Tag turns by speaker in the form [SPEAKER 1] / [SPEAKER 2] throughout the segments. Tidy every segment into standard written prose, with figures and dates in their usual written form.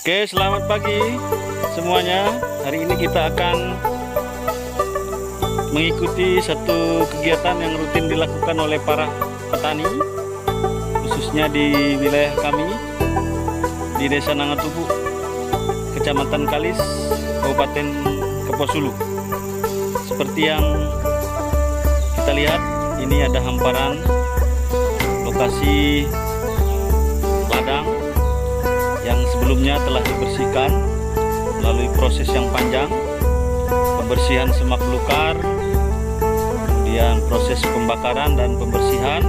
[SPEAKER 1] Oke, selamat pagi semuanya. Hari ini kita akan mengikuti satu kegiatan yang rutin dilakukan oleh para petani, khususnya di wilayah kami di Desa Nangatubu, Kecamatan Kalis, Kabupaten Keposulu. Seperti yang kita lihat, ini ada hamparan lokasi ladang yang sebelumnya telah dibersihkan melalui proses yang panjang, pembersihan semak belukar, kemudian proses pembakaran dan pembersihan,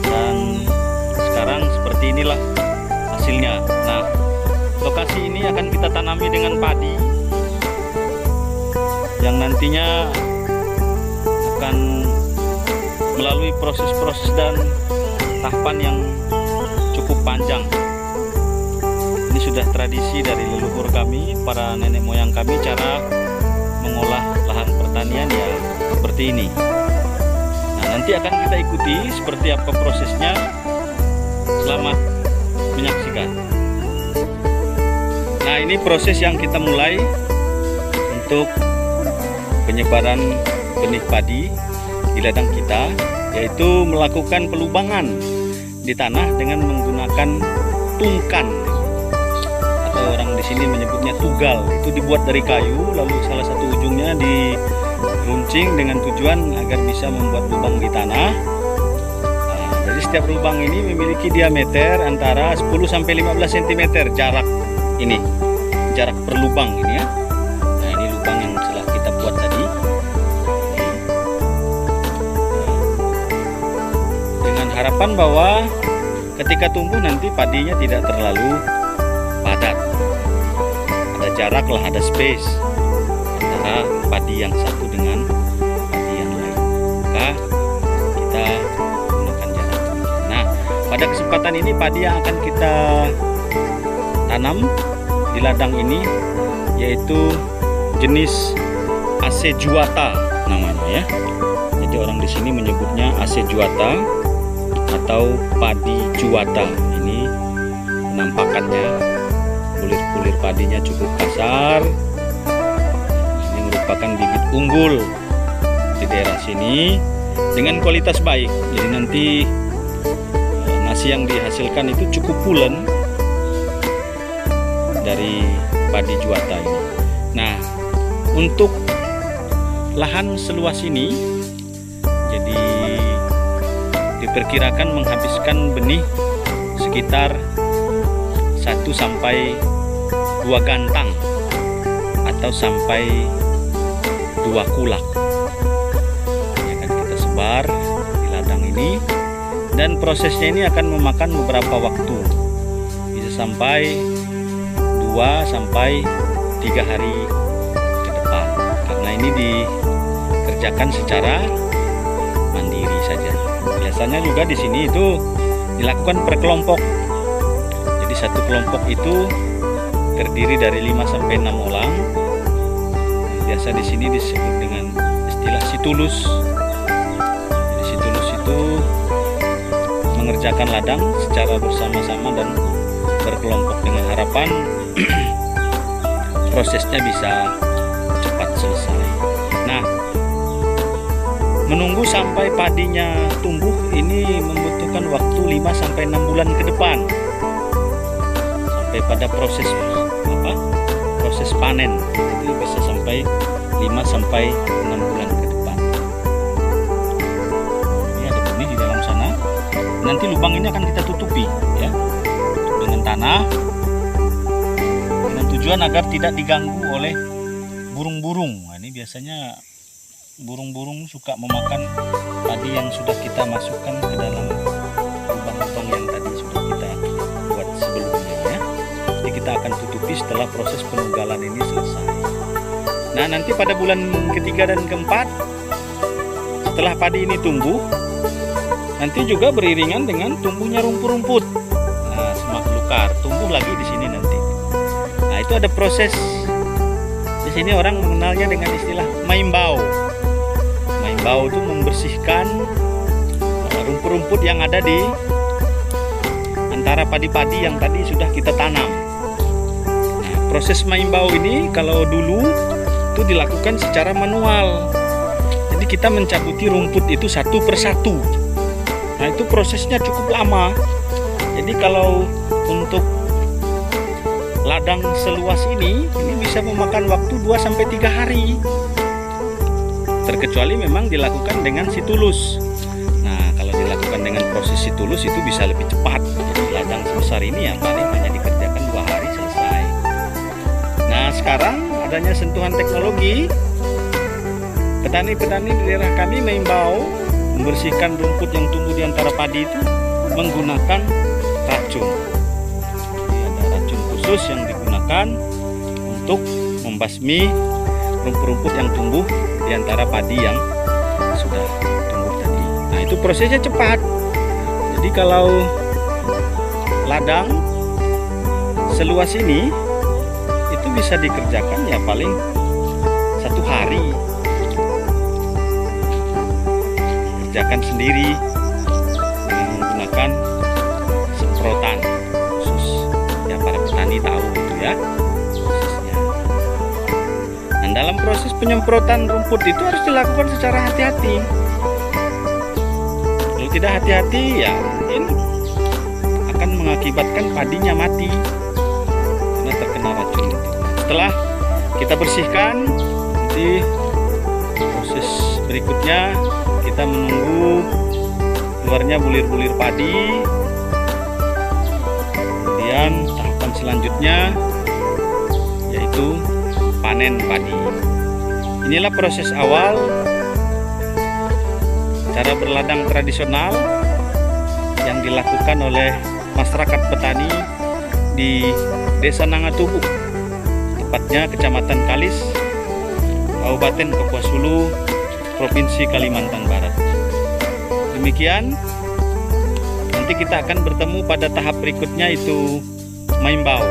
[SPEAKER 1] dan sekarang seperti inilah hasilnya. Nah, lokasi ini akan kita tanami dengan padi yang nantinya akan melalui proses-proses dan tahapan yang cukup panjang. Ini sudah tradisi dari leluhur kami, para nenek moyang kami, cara mengolah lahan pertanian ya seperti ini. Nah, nanti akan kita ikuti seperti apa prosesnya. Selamat menyaksikan. Nah, ini proses yang kita mulai untuk penyebaran benih padi di ladang kita, yaitu melakukan pelubangan di tanah dengan menggunakan tungkan, atau orang di sini menyebutnya tugal. Itu dibuat dari kayu, lalu salah satu ujungnya diruncing dengan tujuan agar bisa membuat lubang di tanah. Nah, jadi setiap lubang ini memiliki diameter antara 10-15 cm jarak ini, jarak per lubang ini ya. Nah, ini lubang yang telah kita buat tadi. Dengan harapan bahwa ketika tumbuh nanti padinya tidak terlalu padat, ada jarak lah, ada space antara padi yang satu dengan padi yang lain, maka kita gunakan jarak demikian. Nah, pada kesempatan ini padi yang akan kita tanam di ladang ini yaitu jenis AC Juwata namanya ya. Jadi orang di sini menyebutnya AC Juwata atau padi Juwata. Ini penampakannya, bulir-bulir padinya cukup kasar. Ini merupakan bibit unggul di daerah sini dengan kualitas baik. Jadi nanti nasi yang dihasilkan itu cukup pulen dari padi Juwata ini. Nah, untuk lahan seluas ini jadi diperkirakan menghabiskan benih sekitar 1 sampai 2 gantang atau sampai 2 kulak. Ini akan kita sebar di ladang ini, dan prosesnya ini akan memakan beberapa waktu, bisa sampai 2 sampai 3 hari ke depan, karena ini dikerjakan secara mandiri saja. Biasanya juga di sini itu dilakukan per kelompok. Jadi satu kelompok itu terdiri dari 5 sampai 6 orang. Biasa di sini disebut dengan istilah situlus. Jadi situlus itu mengerjakan ladang secara bersama-sama dan berkelompok dengan harapan prosesnya bisa cepat selesai. Nah, menunggu sampai padinya tumbuh ini membutuhkan waktu 5 sampai 6 bulan ke depan, sampai pada proses panen. Itu bisa sampai 5 sampai 6 bulan ke depan. Ini ada benih di dalam sana. Nanti lubang ini akan kita tutupi ya dengan tanah, dengan tujuan agar tidak diganggu oleh burung-burung. Nah, ini biasanya burung-burung suka memakan padi yang sudah kita masukkan ke dalam lubang-lubang yang tadi sudah kita buat sebelumnya ya. Jadi kita akan tutupi setelah proses penugalan ini selesai. Nah, nanti pada bulan ketiga dan keempat setelah padi ini tumbuh, nanti juga beriringan dengan tumbuhnya rumput-rumput. Nah, semak belukar tumbuh lagi di sini nanti. Nah, itu ada proses. Di sini orang mengenalnya dengan istilah maimbau. Maimbau itu membersihkan rumput-rumput yang ada di antara padi-padi yang tadi sudah kita tanam. Proses maimbau ini kalau dulu itu dilakukan secara manual. Jadi kita mencabuti rumput itu satu persatu. Nah, itu prosesnya cukup lama. Jadi kalau untuk ladang seluas ini bisa memakan waktu 2-3 hari. Terkecuali memang dilakukan dengan situlus. Nah, kalau dilakukan dengan proses situlus itu bisa lebih cepat. Jadi ladang sebesar ini yang paling hanya dikerjakan 2 hari selesai. Nah, sekarang adanya sentuhan teknologi, petani-petani di daerah kami mengimbau membersihkan rumput yang tumbuh di antara padi itu menggunakan racun. Jadi ada racun khusus yang digunakan untuk membasmi rumput-rumput yang tumbuh di antara padi yang sudah tumbuh tadi. Nah, itu prosesnya cepat. Jadi kalau ladang seluas ini itu bisa dikerjakan ya paling 1 hari. Kerjakan sendiri dengan menggunakan semprotan khusus. Ya, para petani tahu gitu ya prosesnya. Dan dalam proses penyemprotan rumput itu harus dilakukan secara hati-hati. Kalau tidak hati-hati ya mungkin akan mengakibatkan padinya mati karena terkena racun itu. Setelah kita bersihkan, nanti proses berikutnya kita menunggu keluarnya bulir-bulir padi. Kemudian tahapan selanjutnya yaitu panen padi. Inilah proses awal cara berladang tradisional yang dilakukan oleh masyarakat petani di Desa Nangatubuk, tepatnya Kecamatan Kalis, Kabupaten Kapuas Hulu, Provinsi Kalimantan Barat. Demikian, nanti kita akan bertemu pada tahap berikutnya, itu maimbau.